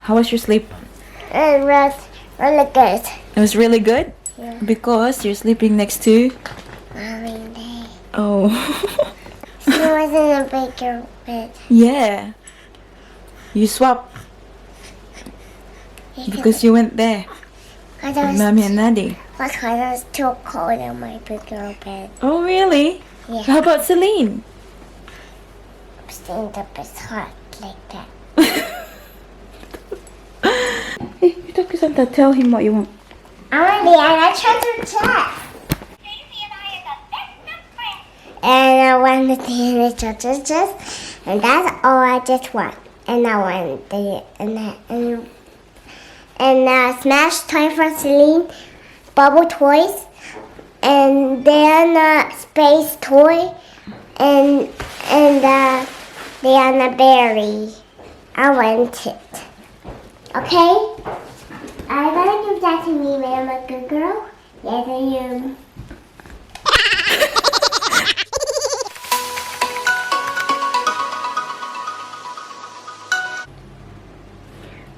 How was your sleep? It was really good. It was really good? Yeah. Because you're sleeping next to... Mommy. Oh. She was in a bigger bed. Yeah. You swapped because you went there with Mommy and Daddy. Because I was too cold in my bigger bed. Oh, really? Yeah. How about Celine? Stand up is hot like that. Hey, you talk to Santa. Tell him what you want. Already, and I tried to check. And I want the teenage churches, and that's all I just want. And I want the Smash toy for Celine, bubble toys, and then space toy, and the berry. I want it. Okay? Are you gonna give that to me when I'm a good girl? Yes, I am.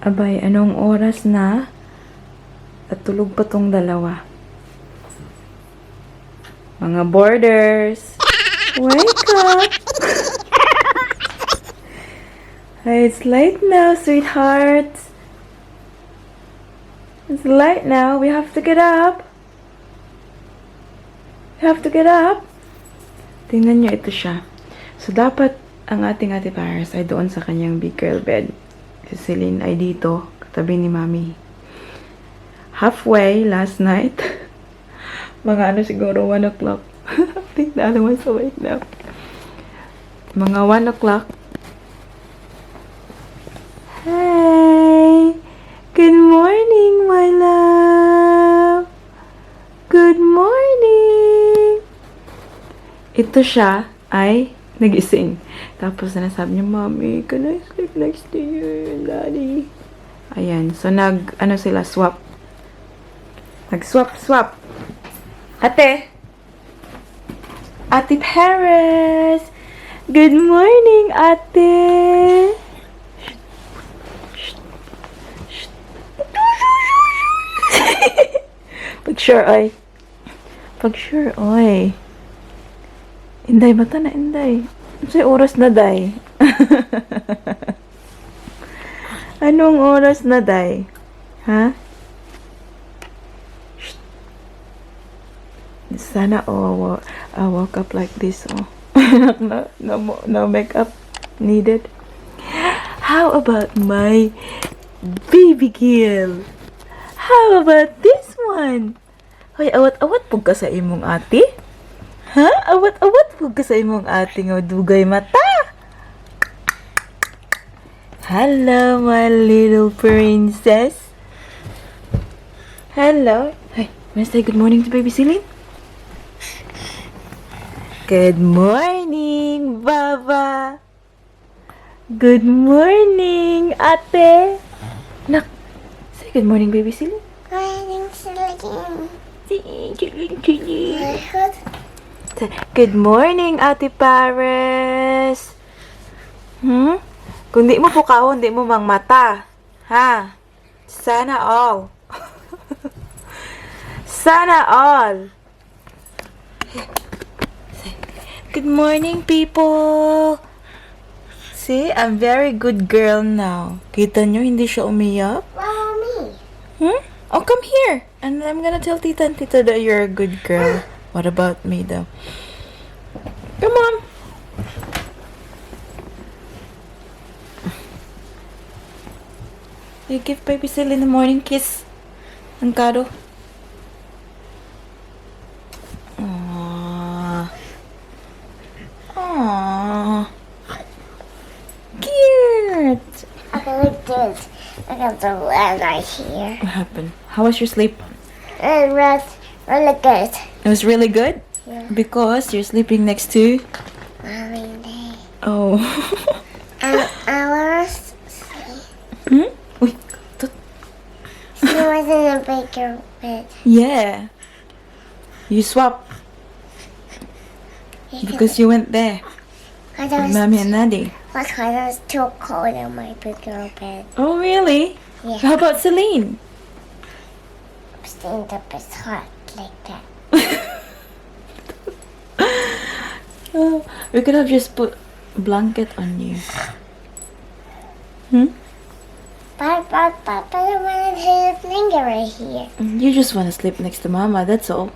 Abay, anong oras na? At tulog pa tong dalawa. Mga boarders! Wake up! Hey, it's late now, sweethearts. It's late now. We have to get up. We have to get up. Tingnan nyo, ito siya. So, dapat ang ating Ate Paris ay doon sa kanyang big girl bed. Si Celine ay dito, katabi ni Mami. Halfway last night, mga siguro 1 o'clock. I think the other one's awake now. Mga 1 o'clock. Hey! Good morning, my love! Good morning! Ito siya ay nagising. Tapos nasabi niya, Mommy, can I sleep next to you and Daddy? Ayan. So, sila, swap. Nag-swap. Ate! Ate Paris! Good morning, ate! Pag-sure, oy. Inday, mata na, Inday. Sa'y oras na, Day? Anong oras na, Day? Ha? Shh. Sana, I woke up like this, oh. no makeup needed. How about my baby girl? How about this one? Hoy, awat-awat pug ka sa imong ate? Ha? Awat-awat pug ka sa imong ate nga dugay mata. Hello, my little princess. Hello. Hey, wanna say good morning to baby Celine? Good morning, Baba. Good morning, ate. Nak, say good morning, baby Celine. Morning, Celine. Good morning, Ate Paris. Kung di mo pukawon, di mo mang mata. Ha? Sana all. Sana all. Good morning, people. See, I'm very good girl now. Kita nyo, hindi siya umiyak? Follow me. Oh, come here. And I'm gonna tell Tita and Tita that you're a good girl. What about me, though? Come on. You give baby Celine the morning kiss. Ang kado. Aww. Aww. Cute. Okay, like this. I got the leg right here. What happened? How was your sleep? It was really good. It was really good? Yeah. Because you're sleeping next to... Mommy. Oh. And I was Uy, She was in a bigger bed. yeah. You swapped because you went there I with was Mommy and Daddy. Because it's too cold in my big girl bed. Oh, really? Yeah. How about Celine? Stand up is hot like that. Oh, we could have just put a blanket on you. Hmm? But I wanted his finger right here. You just want to sleep next to Mama, that's all.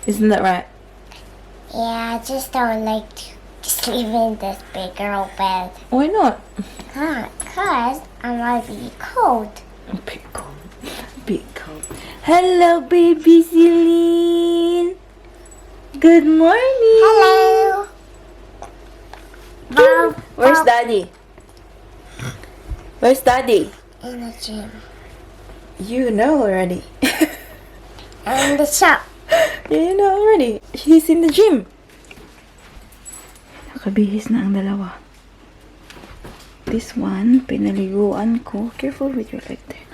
Isn't that right? Yeah, I just don't like to sleep in this big girl bed. Why not? Because I might be cold. Big cold. Big cold. Hello, baby Celine. Good morning. Hello. Bow, Where's bow. Daddy? Where's Daddy? In the gym. You know already. And the shop. You know already. He's in the gym. Nakabihis na ang dalawa. This one, pinaliguan ko. Careful with your leg there.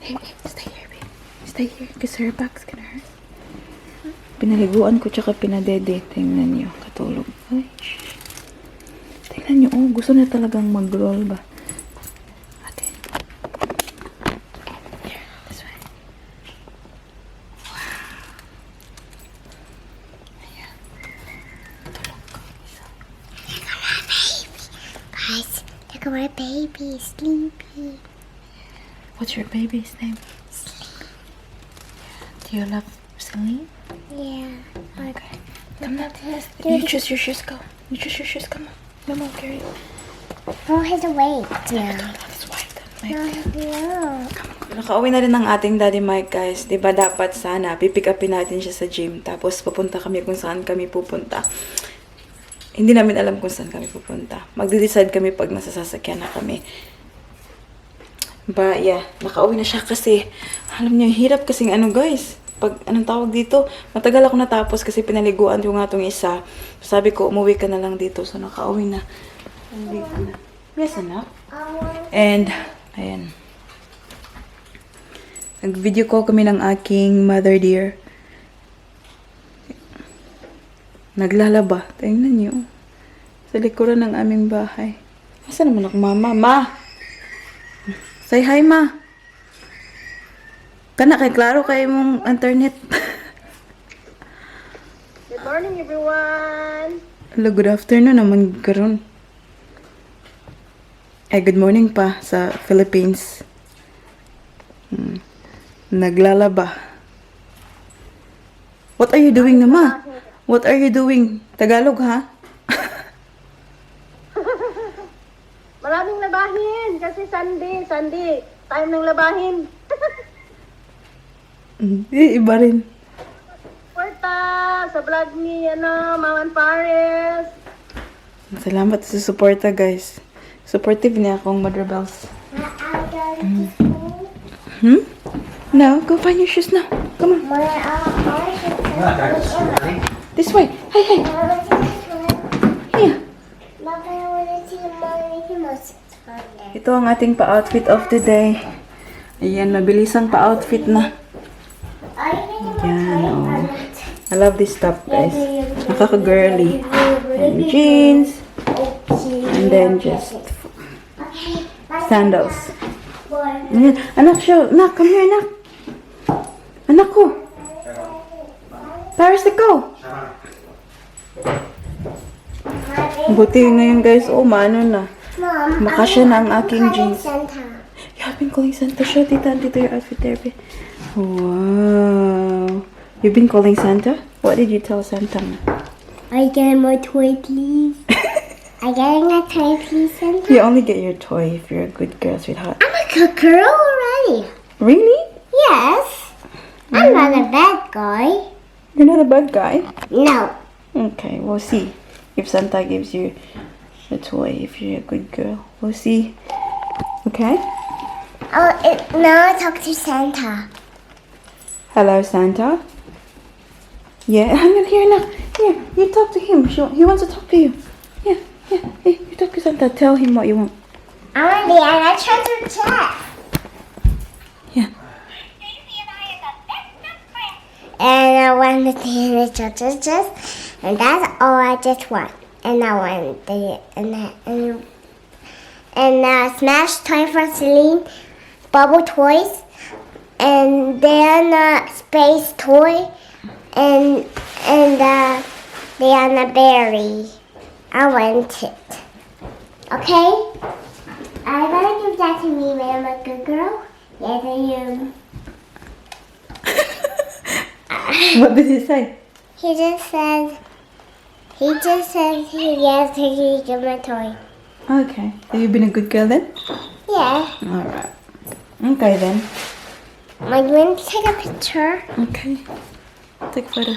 Hey, stay here, babe. Stay here, because her back's gonna hurt. Pinaliguan ko tsaka pinadede. Tingnan nyo, katulog. Ay, shh. Tingnan nyo, oh, gusto na talagang mag-roll ba? Ate. Here, this way. Guys, look at my baby, sleepy. What's your baby's name? Do you love Celine? Yeah. Okay. Come on. You choose your shoes, go. You choose your shoes, come on. Come on, carry it. Oh, he's awake now. That's white. No, no. Nakauwi na rin ng ating Daddy Mike, guys. Diba dapat sana, pipick upin natin siya sa gym. Tapos papunta kami kung saan kami pupunta. Hindi namin alam kung saan kami pupunta. Magde-decide kami pag nasa sasakyan na kami. But yeah, nakauwi na siya kasi, alam niyo, hirap kasing ano guys. Pag anong tawag dito, matagal ako natapos kasi pinaliguan yung nga itong isa. Sabi ko, umuwi ka na lang dito. So nakauwi na. Yes, anak. And, ayan. Nag-video call kami ng aking mother dear. Naglalaba. Tingnan niyo. Sa likuran ng aming bahay. Asa naman ako, mama? Ma! Say hi, ma! Kana kay klaro kay mong internet. Good morning, everyone. Hello, good afternoon naman karon. Good morning pa sa Philippines. Naglalaba. What are you doing, nama? What are you doing? Tagalog, ha? Maraming labahin kasi Sunday. Time ng labahin. Hindi, iba rin. Porta sa vlog ni Maman Pares. Salamat sa suporta, guys. Supportive niya akong Mother Bells. No, go find your shoes now. Come on. This way. Hey, hey. Here. Ito ang ating pa-outfit of the day. Ayan, mabilisang pa-outfit na. Ayan, oh. I love this top, guys. Nakaka-girly. And jeans. And then just sandals. Ayan. Anak, show. Anak, come here, anak. Anak ko. Paris, go. Buti ngayon, guys. Oh, maano na. Makasya na ang aking jeans. You have been calling Santa. Show, tita. Dito your outfit there, babe. Wow. You've been calling Santa? What did you tell Santa? I get my toy, please. I getting a toy, please, Santa? You only get your toy if you're a good girl, sweetheart. I'm a good girl already. Really? Yes. I'm not a bad guy. You're not a bad guy? No. Okay, we'll see. If Santa gives you a toy, if you're a good girl. We'll see. Okay? Oh, now I talk to Santa. Hello, Santa. Yeah, hang on here now. Here, you talk to him. He wants to talk to you. Yeah. Hey, you talk to Santa. Tell him what you want. I'm on the other treasure chest. Yeah. And I want to see the treasure chest. And that's all I just want. and I want and Smash toy for Celine, Bubble toys, and then Space toy, and Diana Berry. I want it. Okay? I gotta give that to me, ma'am. A good girl. Yes, I am. What did he say? He just said yes, he give my toy. Okay. So you've been a good girl then? Yeah. Alright. Okay then. Am I going to take a picture? Okay. Take a photo.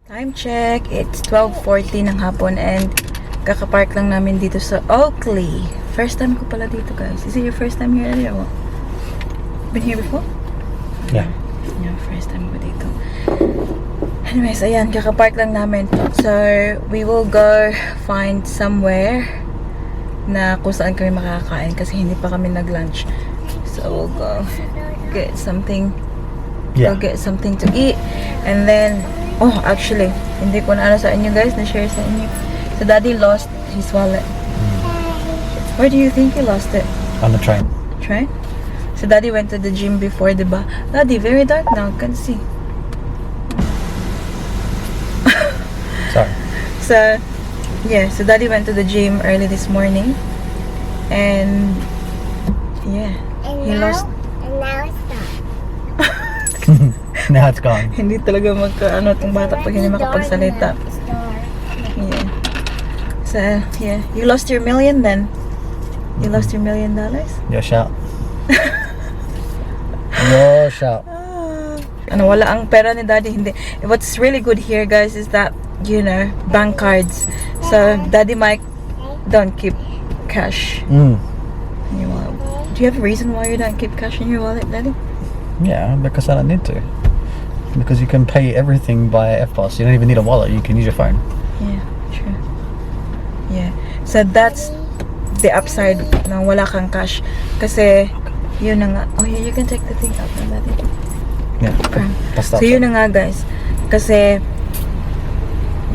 Time check. It's 12:40 ng hapon and kakapark lang namin dito sa Oakley. First time ko pala dito, guys. Is it your first time here earlier? Been here before? Yeah. Yeah, first time ko dito. Anyways, ayan, kakapark lang namin. So, we will go find somewhere na kung saan kami makakain kasi hindi pa kami nag-lunch. So, we'll go get something. Yeah. Go get something to eat. And then, oh, actually, hindi ko na ano sa inyo guys, na-share sa inyo. So, Daddy lost his wallet. Where do you think he lost it? On the train. Train? So, Daddy went to the gym before, diba? Daddy, very dark now. Can't see. Sorry. So, yeah. So, Daddy went to the gym early this morning. And, yeah. He lost. And now it's done. Now it's gone. Hindi talaga magka-ano itong bata pag hindi makapagsalita. It's dark. Yeah. So, yeah. You lost your million then? You lost your $1 million? Your shout. Your shout. Ano, wala ang pera ni Daddy. Hindi. What's really good here, guys, is that, you know, bank cards. So, Daddy Mike don't keep cash Mm. in your wallet. Do you have a reason why you don't keep cash in your wallet, Daddy? Yeah, because I don't need to. Because you can pay everything by FPOS. You don't even need a wallet. You can use your phone. Yeah, true. Yeah. So, that's the upside na wala kang cash. Kasi, yun na nga. Oh, yeah, you can take the thing out na Daddy. Yeah. Okay. That's So, yun na nga, guys. Kasi,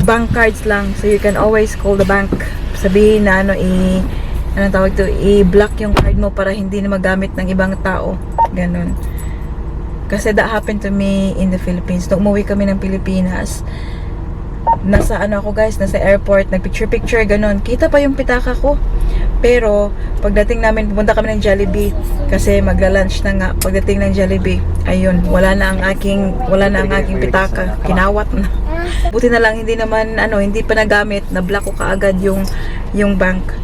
bank cards lang. So, you can always call the bank. Sabihin na, anong tawag to, i-block yung card mo para hindi na magamit ng ibang tao. Ganon. Kasi that happened to me in the Philippines. Nung umuwi kami ng Pilipinas, nasa ano ako guys, nasa airport, nagpicture-picture, ganon. Kita pa yung pitaka ko. Pero, pagdating namin, pumunta kami ng Jollibee. Kasi magla-lunch na nga. Pagdating ng Jollibee, ayun, wala na ang aking pitaka. Kinawat na. Buti na lang, hindi pa nagamit. Na-block ko kaagad yung bank.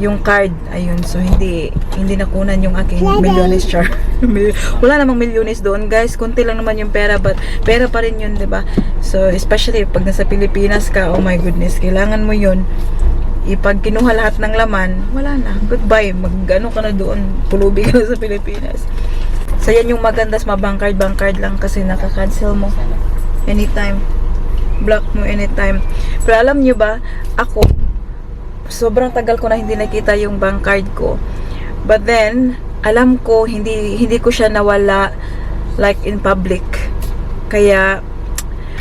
Yung card, ayun. So, hindi nakunan yung aking milyones, char. Wala namang milyones doon, guys. Kunti lang naman yung pera, but pera pa rin yun, diba? So, especially pag nasa Pilipinas ka, oh my goodness, kailangan mo yun. Pag kinuha lahat ng laman, wala na. Goodbye. Mag-ano ka na doon. Pulubi ka na sa Pilipinas. So, yan yung maganda sa bank card lang kasi nakaka-cancel mo anytime. Block mo anytime. Pero alam nyo ba, ako, sobrang tagal ko na hindi nakita yung bank card ko. But then, alam ko, hindi ko siya nawala like in public. Kaya,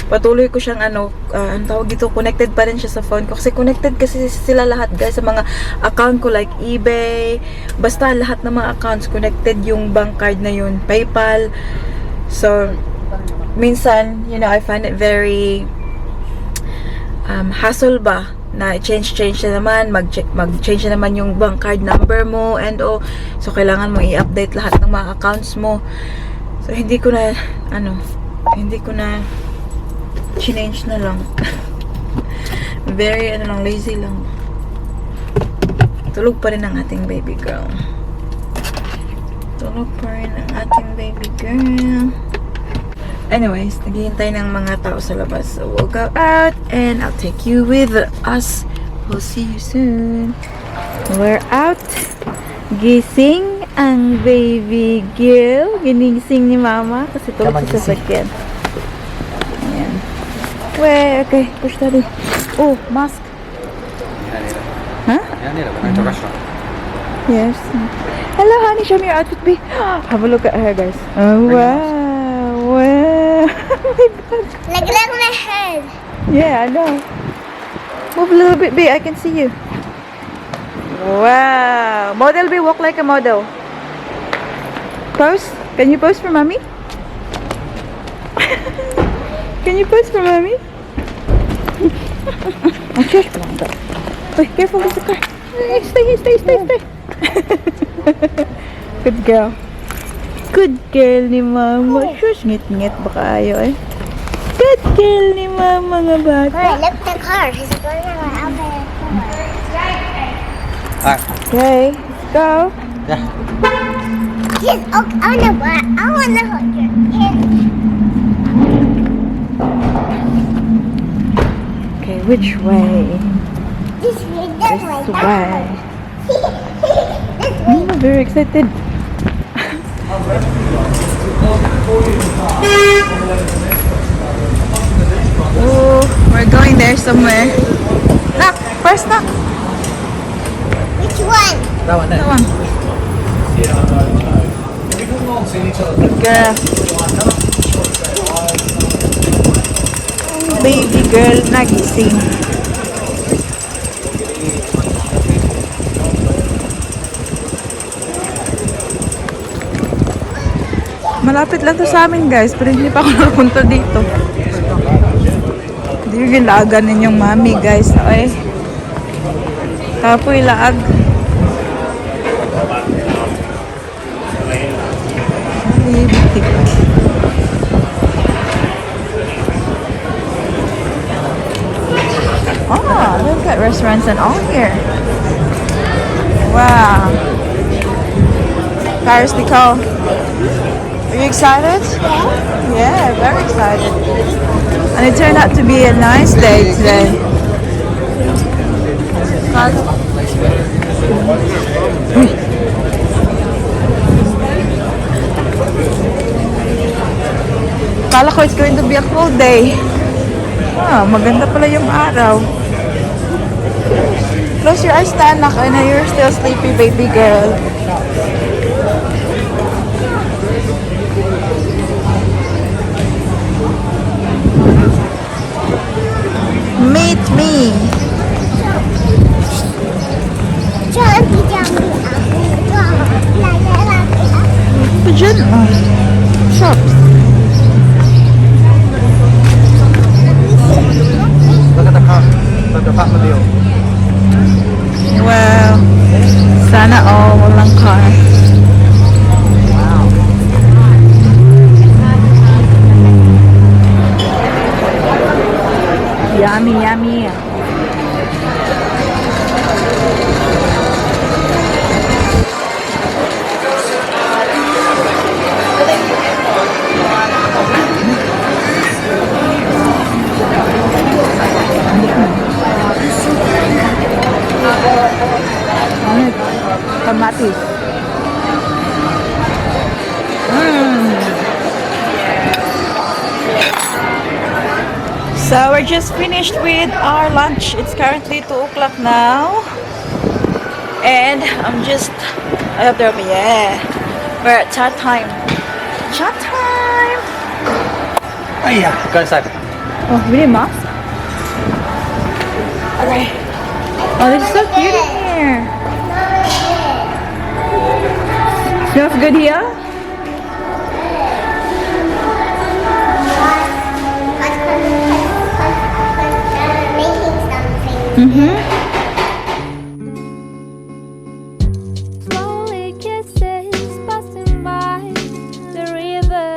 patuloy ko siyang ang tawag dito, connected pa rin siya sa phone ko. Kasi connected kasi sila lahat guys sa mga account ko like eBay. Basta lahat ng mga accounts connected yung bank card na yun. PayPal. So, minsan, you know, I find it very hassle ba na change na naman, mag-change na naman yung bank card number mo and so kailangan mo i-update lahat ng mga accounts mo. So hindi ko na change na lang. Very lazy lang. Tulog pa rin ang ating baby girl. Anyways, naghihintay ng mga tao sa labas. So, we'll go out and I'll take you with us. We'll see you soon. We're out. Gising ang baby girl. Ginising ni mama kasi tulog sa sasakyan. Ayan. Okay. Push daddy. Oh, mask. Huh? Yeah, near the restaurant. Yes. Hello, honey. Show me your outfit, B. Have a look at her, guys. Oh, wow. Wow. Oh my God. Look at my head. Yeah, I know. Move a little bit, B. I can see you. Wow. Model, B. Walk like a model. Pose. Can you pose for mommy? Can you pose for mommy? Oh, shush. Wait, careful with the car. Stay. Good girl. Good girl ni mama. Shush, ngit-ngit. Baka ayaw eh. Good girl ni mama nga bata. Alright, look at the car. He's going around there. Alright. Okay, let's go. Yeah. Yes, okay, I wanna hold your hand. Okay, which way? This way, this way. This way. This way. I'm very excited. Oh, we're going there somewhere. Knock! First knock! Which one? That one there. That one. Girl. Baby girl nagising. Malapit lang to sa amin, guys, pero hindi pa ako napunta dito. Hindi yung lagan ninyong mami, guys. Ay. Tapoy laag. Oh, look at restaurants and all here. Wow. Paris Nicole. Are you excited? Yeah, very excited. And it turned out to be a nice day today. Kala ko it's going to be a cold day. Ah, maganda pala yung araw. Close your eyes, Tanak. I know you're still sleepy, baby girl. Meet me. Diyan, oh. Shops. Look at the car. Look at the Batmobile. Wow. Sana all walang car. Wow. Yummy, yummy. Kamatis. So we're just finished with our lunch. It's currently 2 o'clock now. And I hope they're open. Yeah. We're at chat time. Chat time! Oh yeah. Go inside. Oh, we need a mask? Okay. Oh, this is so cute in here. Smells good here? Mm-hmm. Slowly kisses passing by the river.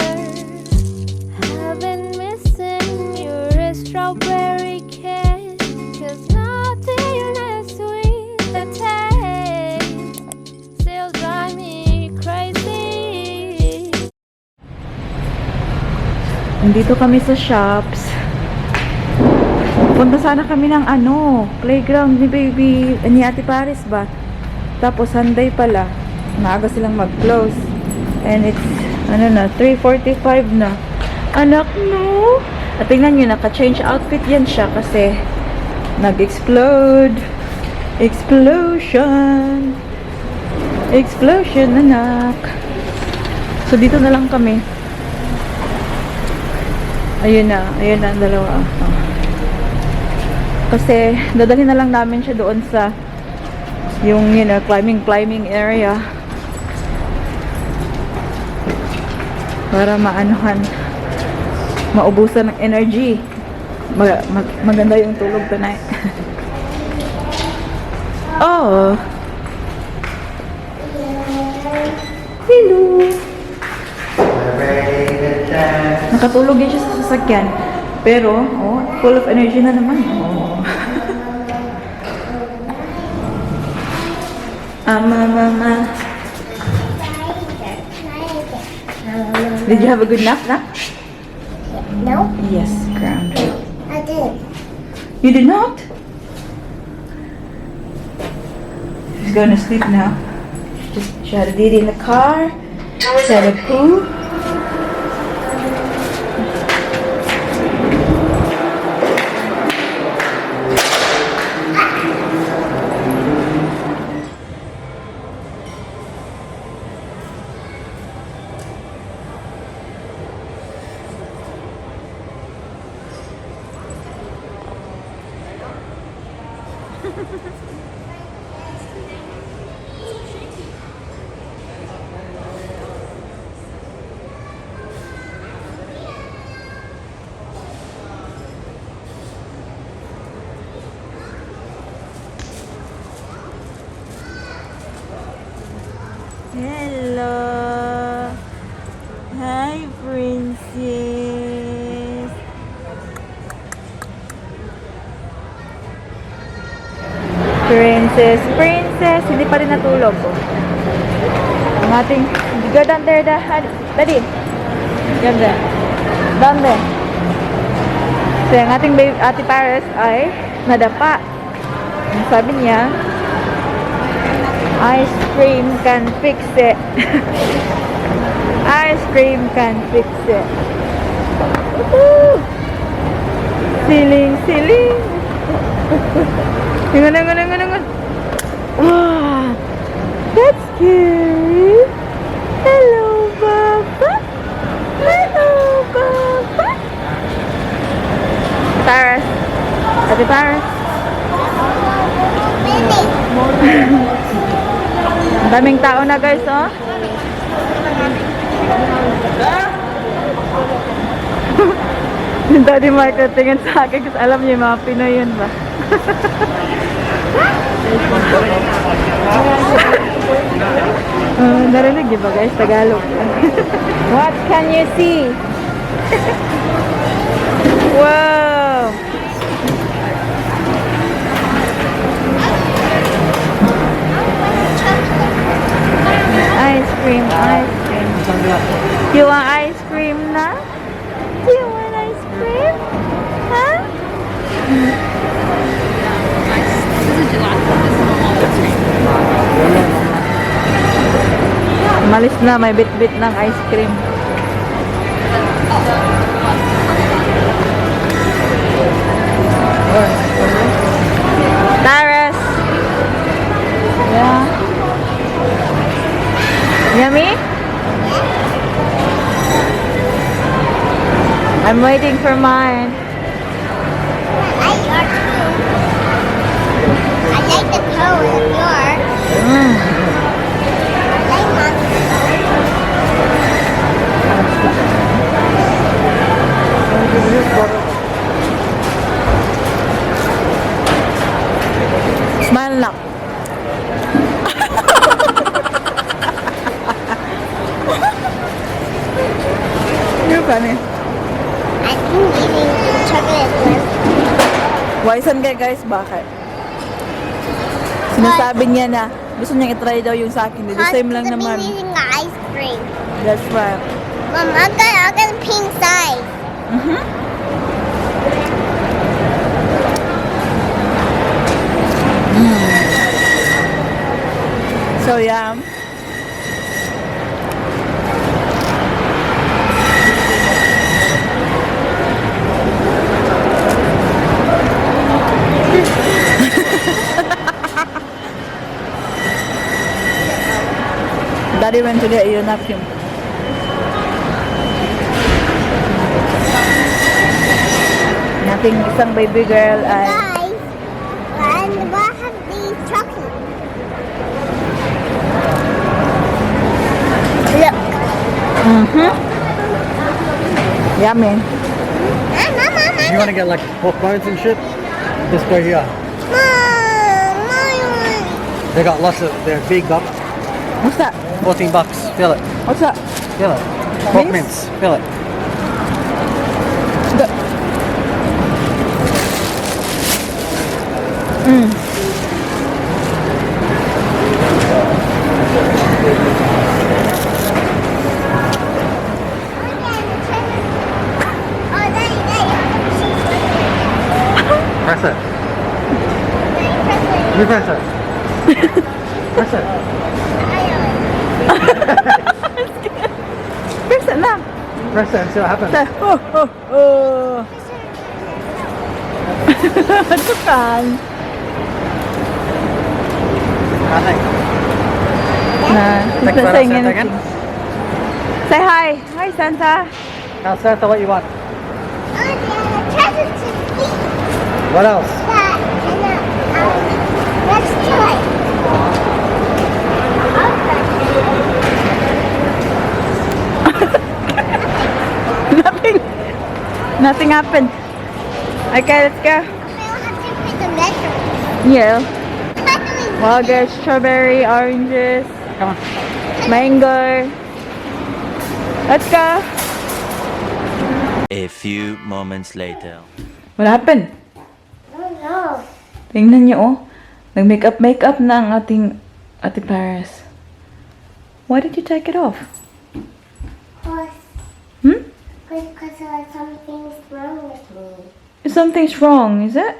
I've been missing your strawberry kiss, 'cause nothing as sweet the taste still drive me crazy. Nandito kami sa shops. Punta sana kami ng playground ni ni Ate Paris ba? Tapos Sunday pala. Maaga silang mag-close. And it's, 3:45 na. Anak, no? At tingnan nyo, naka-change outfit yan siya kasi nag-explode Explosion! Explosion, anak! So, dito na lang kami. Ayun na ang dalawa. Oh. Kasi, dadalhin na lang namin siya doon sa yung, climbing area. Para maanuhan, maubusan ng energy. Maganda yung tulog tonight. Oh! Hello! Nakatulog din siya sa sasakyan. Pero, full of energy na naman. Oh. Mama. Did you have a good nap? No, Yes, ground. I did. You did not? She's going to sleep now. She had a diddy in the car. She had a poo. Hello. Hi, princess. Princess. Hindi pa rin natulog. Ang ating, go down there, daddy. Down there. Down there. So, ang ating Ate Paris ay nadapa. Ang sabi niya, ice cream can fix it. Ice cream can fix it. Woohoo! Siling. Ingon. Wow! That's scary. Hello, Papa. Paris. Ate Paris. Ang daming tao na, guys, oh. Yung Daddy Mark na tingin sa akin kasi alam niya yung mga Pinoy yun ba? Narinig niyo ba, guys? Tagalog. What can you see? Wow! Ice cream. You want ice cream na? Do you want ice cream? Huh? Malis na, may bit-bit ng ice cream. Taras. Yeah. Yummy? I'm waiting for mine. I like the color of yours. I like Smile lang. You're funny. I've been eating chocolate one. Waisan kayo, guys, bakit? Sinasabi niya na gusto niyang itry daw yung sa akin. The same lang naman. I've been eating ice cream. That's right. Mom, I got a pink size. So, yum. Daddy went to get you a napkin. Nating isang baby girl ay Guys, and what have these chocolate? Look. yummy. Mama. If you want to get like pork bones and shit, just go here. They got lots of, they're big bucks. What's that? $14. Fill it. What's that? Fill it. Pork Mince? mince. Fill it. Press it. You press it. Press it. Press it na. Press it and see what happens. Tukan. Nothing. Nah, he's Next not one, saying Santa anything. again. Say hi. Hi, Santa. Now Santa, what you want? Treasure to eat What else? that and let's try. Nothing happened. Okay, let's go. We'll have to put the measurement. Yeah. Well, there's strawberry, oranges, Come on. mango. Let's go. A few moments later. What happened? Oh no. Tingnan niyo, oh. Nag-makeup na ang ating Ate Paris. Why did you take it off? Because something's wrong with me. Something's wrong, is it?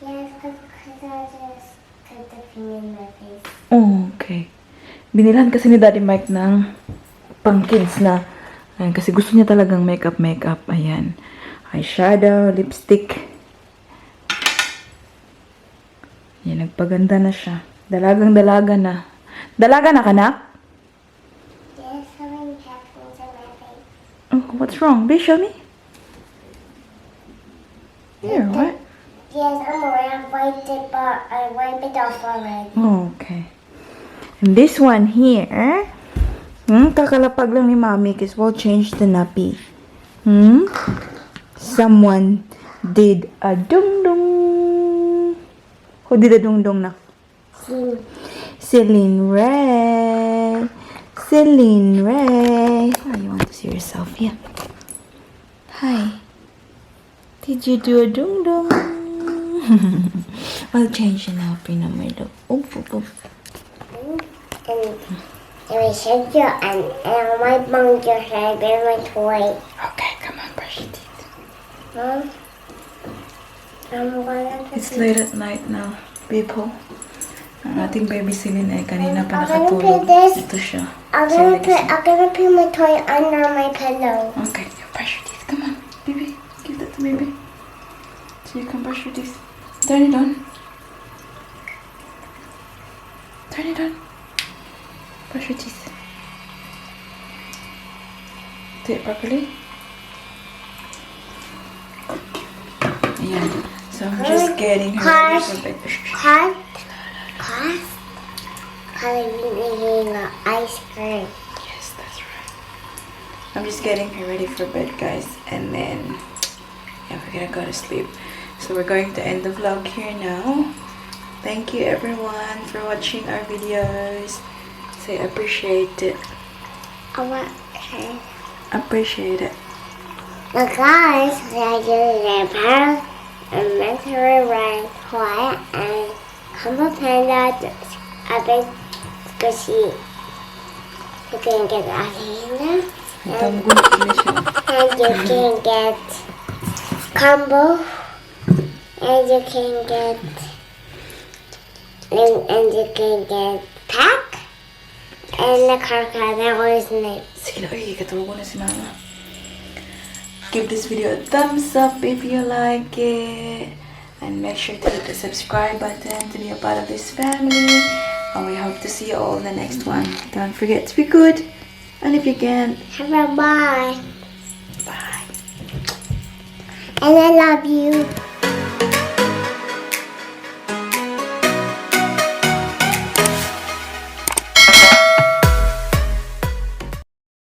Yes, because I just got the cream in my face. Oh, okay. Binilhan kasi ni Daddy Mike ng pang-kids na. Ayan, kasi gusto niya talagang makeup. Ayan. Eyeshadow, lipstick. Ayan, nagpaganda na siya. Dalagang-dalaga na. Dalaga na, kanak? Yes, something happens in my face. Oh, what's wrong? Babe, show me. Here, what? Yes, I'm already wiped it, but I wiped it off already. Oh, okay. And this one here, kakalapag lang ni Mommy because we'll change the nappy. Someone did a dung-dung. Who did a dung-dung na? Celine Ray. Oh, you want to see yourself? Yeah. Hi. Did you do a dung-dung? I'll change the nappy na my love. Oof. And we shake you and my bung your hair with my toy. Okay, come on, brush your teeth. Mom, I'm gonna put It's late at night now, people. Ang ating baby Celine ay kanina pa I'm gonna nakatulog. put this. Ito siya. I'm gonna put my toy under my pillow. Okay, you brush your teeth. Come on, baby. Give that to baby. So you can brush your teeth. Turn it on. Turn it on. Brush your teeth. Do it properly. Ayan. So I'm just getting her ready for bed. Eating ice cream. Yes, that's right. I'm just getting her ready for bed, guys, and then yeah, we're gonna go to sleep. So we're going to end the vlog here now. Thank you everyone for watching our videos. Say appreciate it. Okay. Appreciate it. The guys, I did their parents and mentor right quiet and humble panda a big squishy. You can get out of here and you can get combo and you can get and you can get pack and the crocodile is name. Sige na, katulog ko na si Mama. Give this video a thumbs up if you like it. And make sure to hit the subscribe button to be a part of this family. And we hope to see you all in the next one. Don't forget to be good. And if you can, Have a bye. bye. And I love you.